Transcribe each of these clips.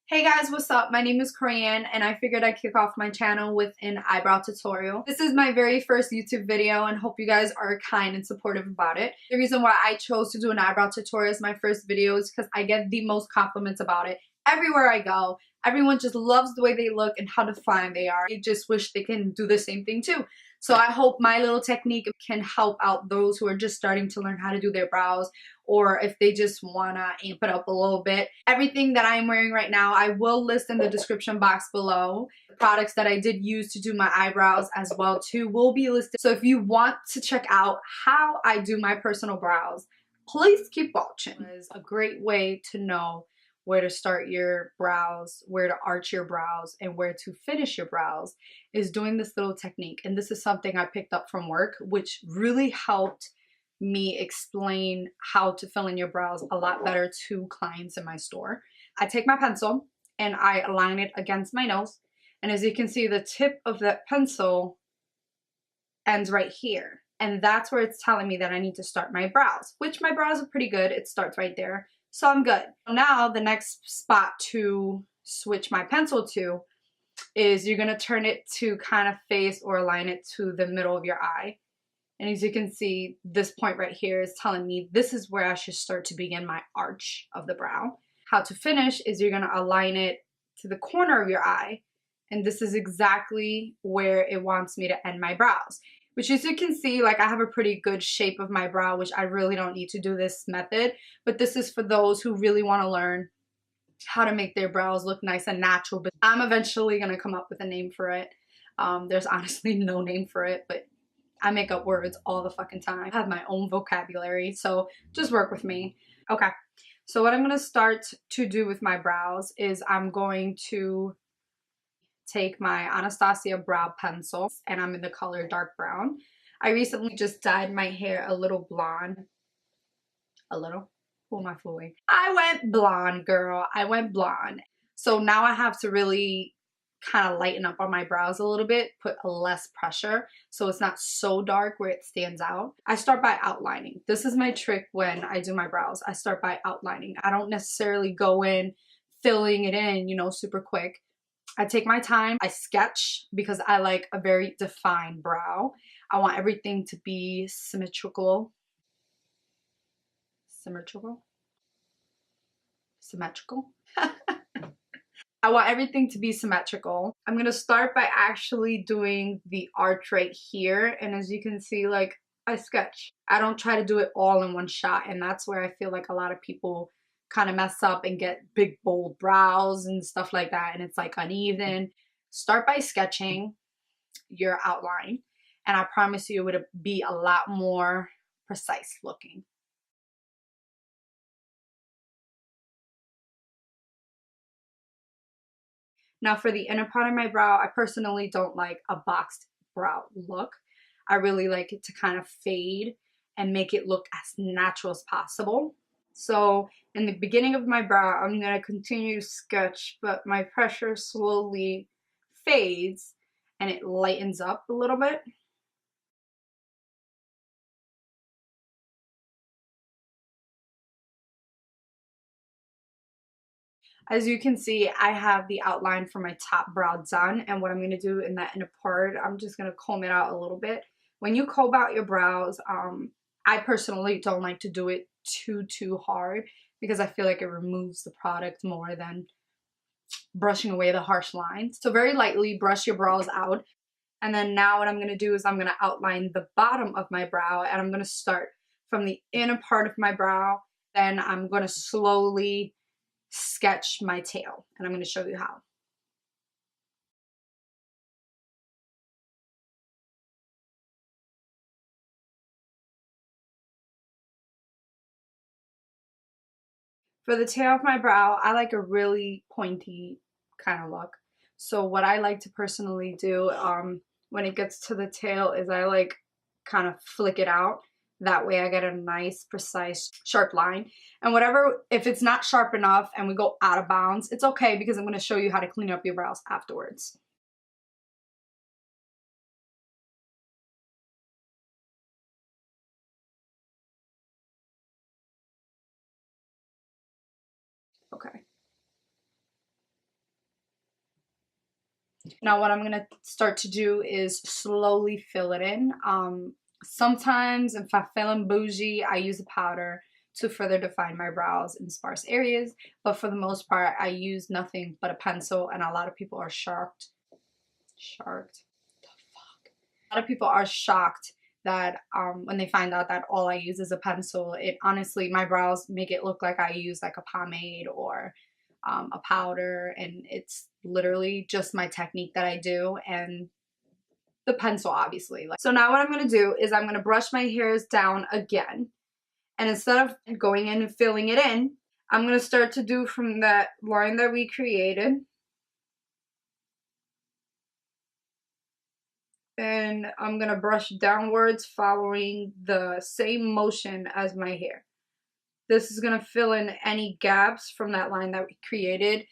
Hey guys, what's up? My name is Korean and I figured I'd kick off my channel with an eyebrow tutorial. This is my very first YouTube video and hope you guys are kind and supportive about it. The reason why I chose to do an eyebrow tutorial as my first video is because I get the most compliments about it. Everywhere I go, everyone just loves the way they look and how defined they are. They just wish they can do the same thing too. So I hope my little technique can help out those who are just starting to learn how to do their brows, or if they just wanna amp it up a little bit. Everything that I'm wearing right now, I will list in the description box below. The products that I did use to do my eyebrows as well too will be listed. So if you want to check out how I do my personal brows, please keep watching. It's a great way to know where to start your brows, where to arch your brows, and where to finish your brows is doing this little technique. And this is something I picked up from work, which really helped me explain how to fill in your brows a lot better to clients in my store. I take my pencil and I align it against my nose. And as you can see, the tip of that pencil ends right here. And that's where it's telling me that I need to start my brows, which my brows are pretty good. It starts right there. So I'm good. Now the next spot to switch my pencil to is you're gonna turn it to kind of face or align it to the middle of your eye. And as you can see, this point right here is telling me this is where I should start to begin my arch of the brow. How to finish is you're gonna align it to the corner of your eye. And this is exactly where it wants me to end my brows. Which, as you can see, like, I have a pretty good shape of my brow, which I really don't need to do this method. But this is for those who really want to learn how to make their brows look nice and natural. But I'm eventually going to come up with a name for it. There's honestly no name for it, but I make up words all the fucking time. I have my own vocabulary, so just work with me. Okay, so what I'm going to start to do with my brows is I'm going to take my Anastasia brow pencil, and I'm in the color dark brown. I recently just dyed my hair a little blonde. A little? Who am I fooling? I went blonde, girl. I went blonde. So now I have to really kind of lighten up on my brows a little bit, put less pressure so it's not so dark where it stands out. I start by outlining. This is my trick when I do my brows. I start by outlining. I don't necessarily go in filling it in, you know, super quick. I take my time, I sketch because I like a very defined brow. I want everything to be symmetrical. Symmetrical? Symmetrical? I want everything to be symmetrical. I'm gonna start by actually doing the arch right here. And as you can see, like, I sketch. I don't try to do it all in one shot. And that's where I feel like a lot of people kind of mess up and get big bold brows and stuff like that, and it's like uneven. Start by sketching your outline, and I promise you it would be a lot more precise looking. Now for the inner part of my brow, I personally don't like a boxed brow look. I really like it to kind of fade and make it look as natural as possible. So in the beginning of my brow, I'm going to continue to sketch, but my pressure slowly fades and it lightens up a little bit. As you can see, I have the outline for my top brow done, and what I'm going to do in that inner part, I'm just going to comb it out a little bit. When you comb out your brows, I personally don't like to do it too hard because I feel like it removes the product more than brushing away the harsh lines. So very lightly brush your brows out, and then now what I'm going to do is I'm going to outline the bottom of my brow, and I'm going to start from the inner part of my brow. Then I'm going to slowly sketch my tail, and I'm going to show you how. For the tail of my brow, I like a really pointy kind of look. So what I like to personally do when it gets to the tail is I like kind of flick it out. That way I get a nice, precise, sharp line. And whatever, if it's not sharp enough and we go out of bounds, it's okay because I'm going to show you how to clean up your brows afterwards. Okay. Now what I'm going to start to do is slowly fill it in. Sometimes if I'm feeling bougie, I use a powder to further define my brows in sparse areas. But for the most part, I use nothing but a pencil, and a lot of people are shocked. A lot of people are shocked that when they find out that all I use is a pencil. It honestly, my brows make it look like I use like a pomade or a powder, and it's literally just my technique that I do and the pencil, obviously. So now what I'm going to do is I'm going to brush my hairs down again, and instead of going in and filling it in, I'm going to start to do from that line that we created. And I'm going to brush downwards following the same motion as my hair. This is going to fill in any gaps from that line that we created.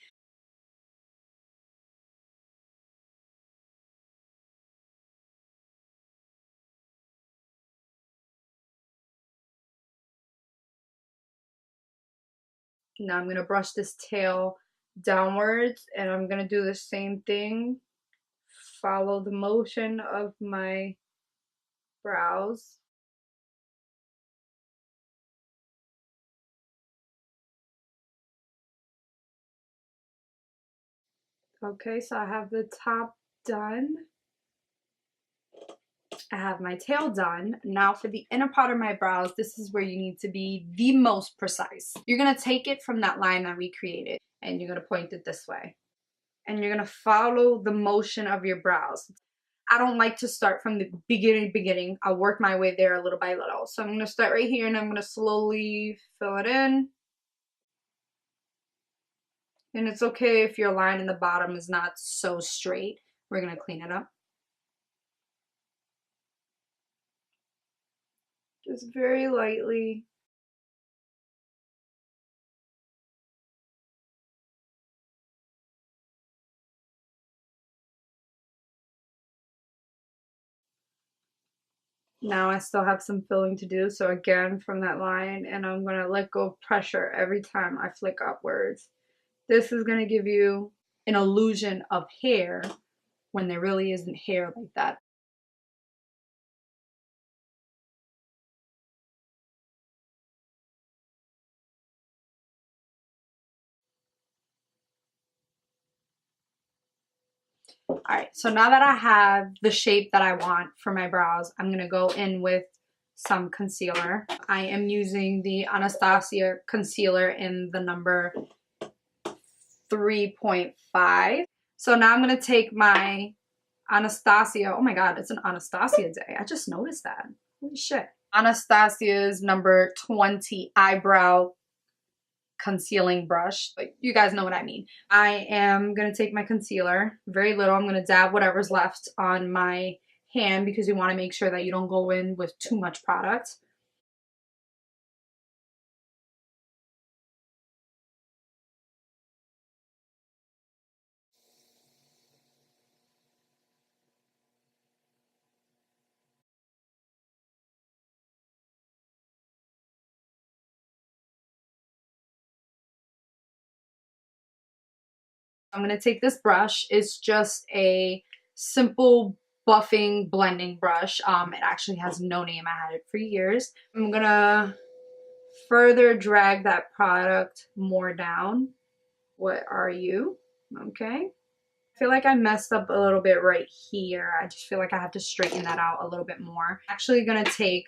Now I'm going to brush this tail downwards, and I'm going to do the same thing. Follow the motion of my brows. Okay, so I have the top done. I have my tail done. Now for the inner part of my brows, this is where you need to be the most precise. You're going to take it from that line that we created, and you're going to point it this way. And you're going to follow the motion of your brows. I don't like to start from the beginning. I'll work my way there little by little. So I'm going to start right here, and I'm going to slowly fill it in. And it's okay if your line in the bottom is not so straight. We're going to clean it up. Just very lightly. Now I still have some filling to do, so again from that line, and I'm going to let go of pressure every time I flick upwards. This is going to give you an illusion of hair when there really isn't hair like that. Alright, so now that I have the shape that I want for my brows, I'm going to go in with some concealer. I am using the Anastasia concealer in the number 3.5. So now I'm going to take my Anastasia. Oh my god, it's an Anastasia day. I just noticed that. Holy shit. Anastasia's number 20 eyebrow concealing brush. Like, you guys know what I mean. I am going to take my concealer, very little. I'm going to dab whatever's left on my hand because you want to make sure that you don't go in with too much product. I'm going to take this brush. It's just a simple buffing blending brush. It actually has no name. I had it for years. I'm going to further drag that product more down. What are you? Okay. I feel like I messed up a little bit right here. I just feel like I have to straighten that out a little bit more. I'm actually going to take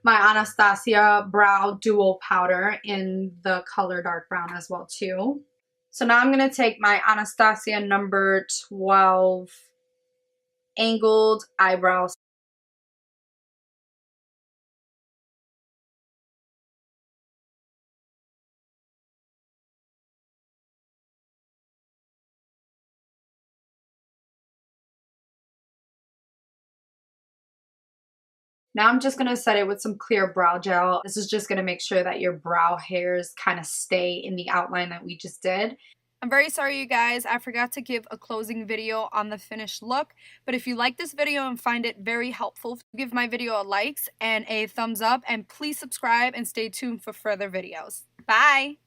my Anastasia Brow Duo Powder in the color dark brown as well too. So now I'm going to take my Anastasia number 12 angled eyebrows. Now I'm just going to set it with some clear brow gel. This is just going to make sure that your brow hairs kind of stay in the outline that we just did. I'm very sorry, you guys. I forgot to give a closing video on the finished look. But if you like this video and find it very helpful, give my video a like and a thumbs up. And please subscribe and stay tuned for further videos. Bye!